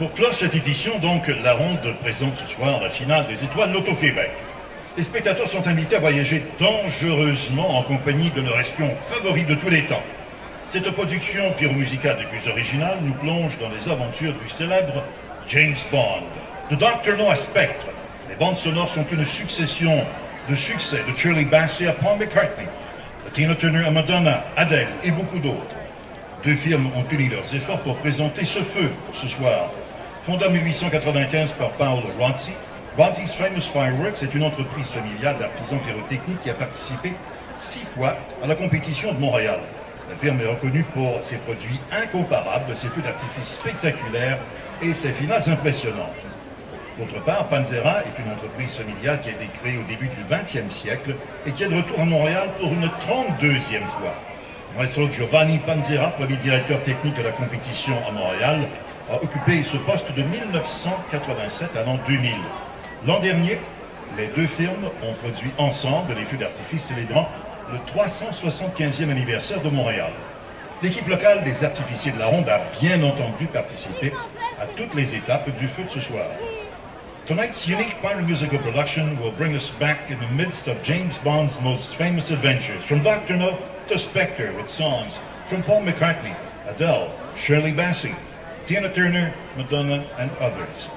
Pour clore cette édition, donc, la ronde présente ce soir la finale des étoiles Loto-Québec. Les spectateurs sont invités à voyager dangereusement en compagnie de leur espion favori de tous les temps. Cette production pyromusicale des plus originales nous plonge dans les aventures du célèbre James Bond. De Dr. No à Spectre, les bandes sonores sont une succession de succès de Shirley Bassey à Paul McCartney, de Tina Turner à Madonna, Adele et beaucoup d'autres. Deux firmes ont uni leurs efforts pour présenter ce feu ce soir. Fondé en 1895 par Paolo Ronzi, Ronzi's Famous Fireworks est une entreprise familiale d'artisans pyrotechniques qui a participé 6 fois à la compétition de Montréal. La firme est reconnue pour ses produits incomparables, ses feux d'artifice spectaculaires et ses finales impressionnantes. D'autre part, Panzera est une entreprise familiale qui a été créée au début du XXe siècle et qui est de retour à Montréal pour une 32e fois. Maestro Giovanni Panzera, premier directeur technique de la compétition à Montréal, a occupé ce poste de 1987 à l'an 2000. L'an dernier, les deux firmes ont produit ensemble les feux d'artifice célébrant le 375e anniversaire de Montréal. L'équipe locale des artificiers de la Ronde a bien entendu participé à toutes les étapes du feu de ce soir. Tonight's unique pyromusical production will bring us back in the midst of James Bond's most famous adventures, from Dr. No to Spectre, with songs from Paul McCartney, Adele, Shirley Bassey, Tina Turner, Madonna, and others.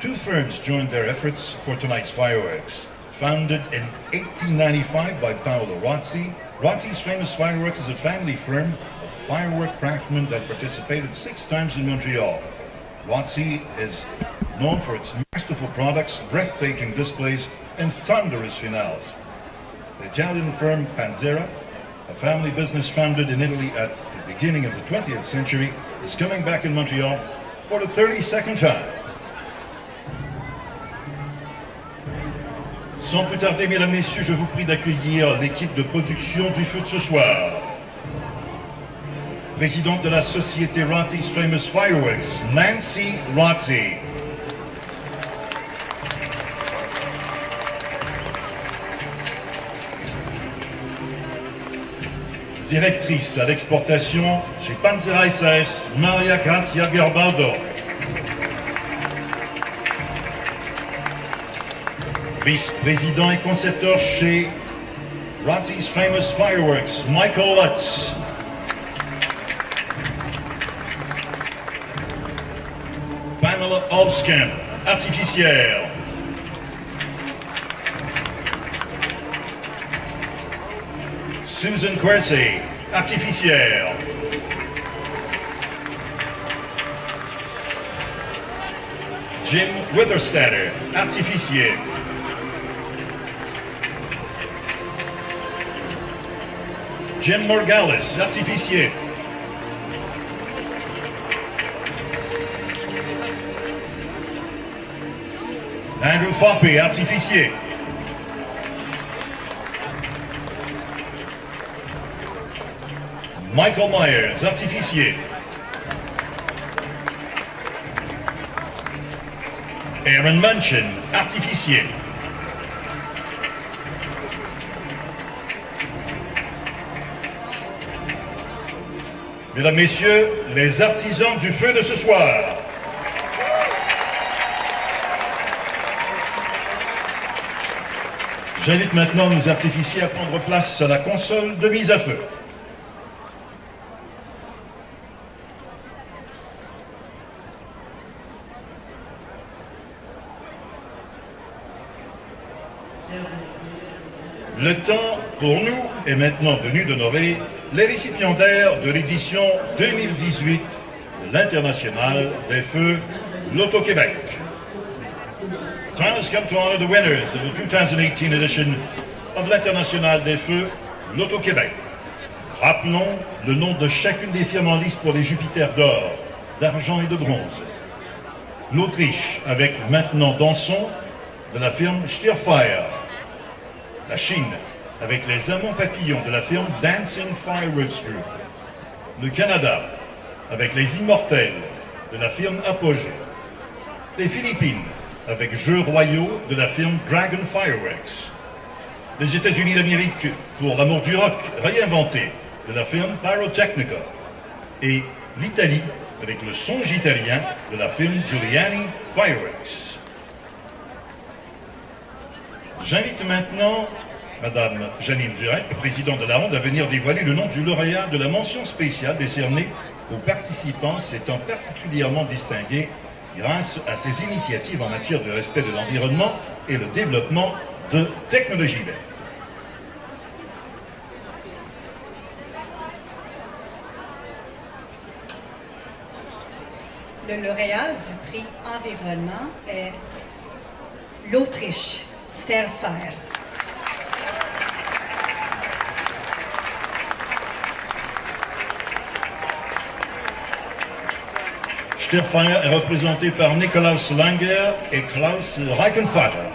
Two firms joined their efforts for tonight's fireworks. Founded in 1895 by Paolo Ronzi, Ronzi's Famous Fireworks is a family firm of firework craftsmen that participated 6 times in Montreal. Ronzi is known for its masterful products, breathtaking displays, and thunderous finales. The Italian firm Panzera, a family business founded in Italy at the beginning of the 20th century, is coming back in Montreal for the 32nd time. Sans plus tarder, mesdames, messieurs, je vous prie d'accueillir l'équipe de production du feu de ce soir. Présidente de la société Ronzi's Famous Fireworks, Nancy Ronzi. Directrice à l'exportation chez Panzera SAS, Maria Grazia Garbaldo. Vice-président et concepteur chez Ronzi's Famous Fireworks, Michael Lutz. Pamela Olskamp, artificière. Susan Quercy, artificière. Jim Witherstatter, artificier. Jim Morgales, artificier. Andrew Foppy, artificier. Michael Myers, artificier. Aaron Munchin, artificier. Mesdames, Messieurs, les artisans du feu de ce soir. J'invite maintenant nos artificiers à prendre place à la console de mise à feu. Le temps, pour nous, est maintenant venu d'honorer les récipiendaires de l'édition 2018 de l'International des Feux Loto-Québec. Time has come to honor the winners of the 2018 edition of l'International des Feux Loto-Québec. Rappelons le nom de chacune des firmes en lice pour les Jupiters d'or, d'argent et de bronze. L'Autriche, avec maintenant Danson, de la firme Stierfire. La Chine, avec les amants papillons de la firme Dancing Fireworks Group. Le Canada, avec les Immortels de la firme Apogée. Les Philippines, avec Jeux Royaux de la firme Dragon Fireworks. Les États-Unis d'Amérique, pour l'amour du rock réinventé de la firme Pyrotechnica. Et l'Italie, avec le songe italien de la firme Giuliani Fireworks. J'invite maintenant Madame Janine Durette, présidente de la ronde, à venir dévoiler le nom du lauréat de la mention spéciale décernée aux participants s'étant particulièrement distingués grâce à ses initiatives en matière de respect de l'environnement et le développement de technologies vertes. Le lauréat du prix environnement est l'Autriche, Sterfire. Sterfire est représenté par Nikolaus Langer et Klaus Reichenfader.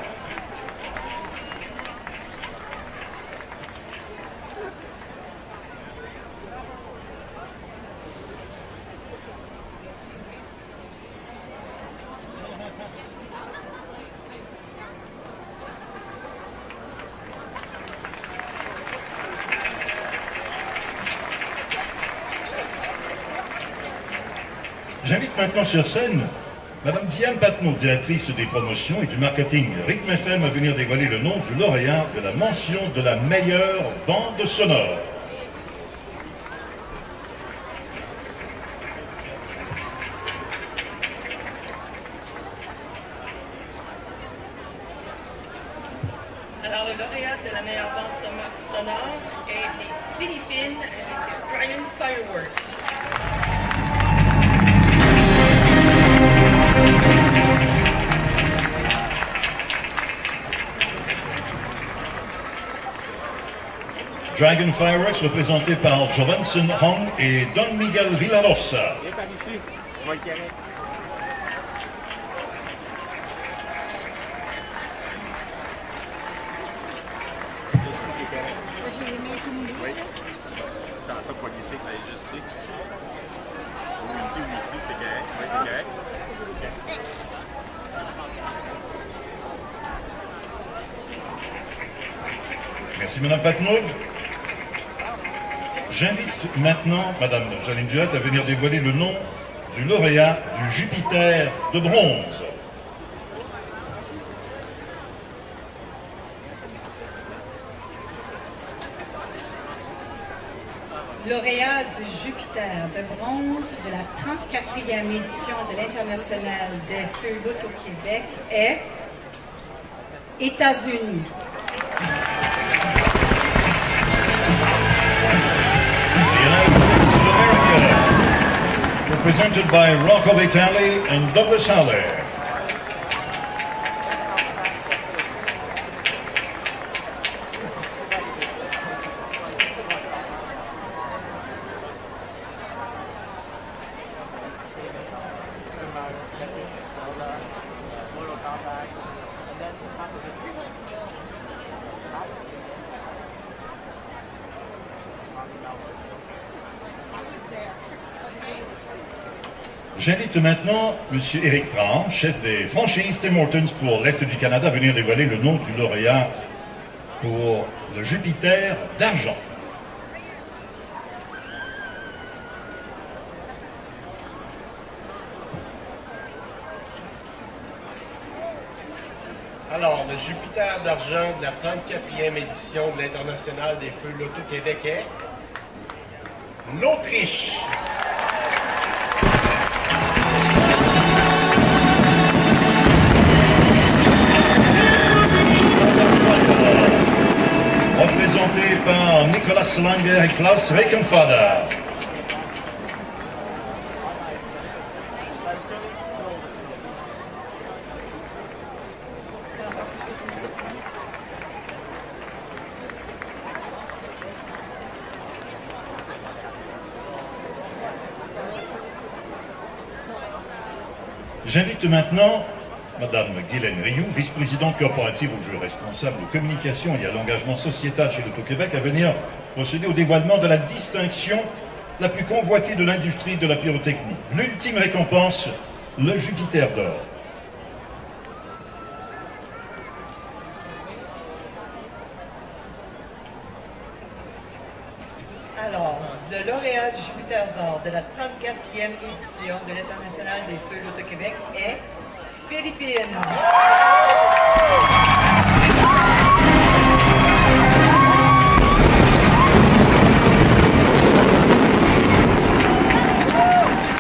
J'invite maintenant sur scène Madame Diane Patnaud, directrice des promotions et du marketing Rythme FM, à venir dévoiler le nom du lauréat de la mention de la meilleure bande sonore. Alors, le lauréat de la meilleure bande sonore est les Philippines avec Dragon Fireworks. Dragon Fireworks, représenté par Jovenson Hong et Don Miguel Villarosa. Viens par ici, tu vas être correct. Oui. Attention pour pas glisser, mais juste ici. Ou ici, t'es correct. Oui, t'es correct. Ok. Merci Madame Patnaud. J'invite maintenant Madame Janine Durette à venir dévoiler le nom du lauréat du Jupiter de bronze. Lauréat du Jupiter de bronze de la 34e édition de l'International des Feux l'Auto-Québec est États-Unis. Presented by Rocco Vitale and Douglas Haller. J'invite maintenant M. Éric Tran, chef des franchises Tim Hortons pour l'Est du Canada, à venir dévoiler le nom du lauréat pour le Jupiter d'argent. Alors, le Jupiter d'argent de la 34e édition de l'International des Feux l'Auto-Québec est l'Autriche. Représenté par Nikolaus Langer et Klaus Reichenfader. J'invite maintenant Madame Guylaine Rioux, vice-présidente corporative au jeu responsable de communication et à l'engagement sociétal chez l'Auto-Québec, à venir procéder au dévoilement de la distinction la plus convoitée de l'industrie de la pyrotechnie. L'ultime récompense, le Jupiter d'or. Alors, le lauréat du Jupiter d'or de la 34e édition de l'International des Feux Loto-Québec est Philippines.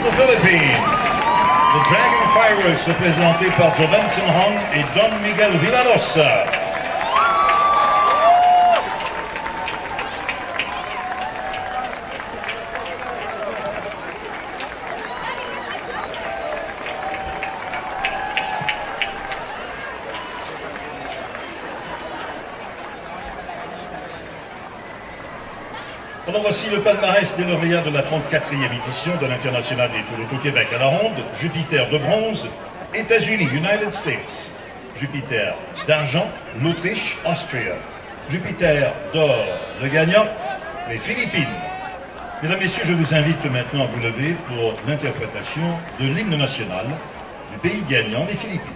The Philippines. The Dragon Fireworks représenté par Jovenson Hong et Don Miguel Villarosa. Alors voici le palmarès des lauréats de la 34e édition de l'International des Feux Loto-Québec à la ronde. Jupiter de bronze, États-Unis, United States. Jupiter d'argent, l'Autriche, Austria. Jupiter d'or, le gagnant, les Philippines. Mesdames, Messieurs, je vous invite maintenant à vous lever pour l'interprétation de l'hymne national du pays gagnant, les Philippines.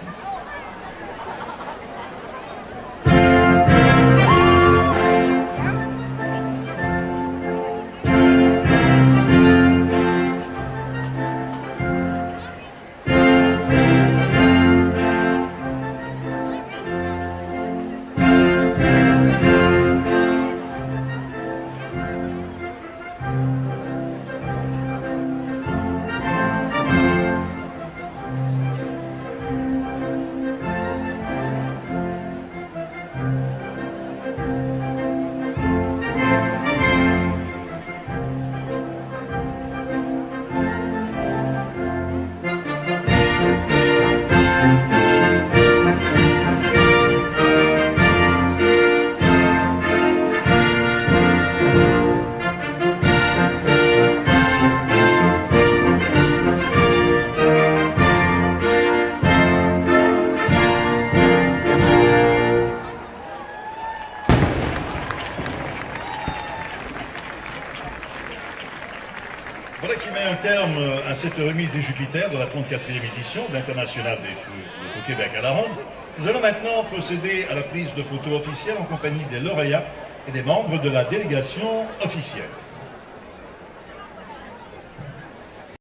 Voilà qui met un terme à cette remise des Jupiters de la 34e édition de l'International des Feux Loto-Québec à la ronde. Nous allons maintenant procéder à la prise de photos officielles en compagnie des lauréats et des membres de la délégation officielle.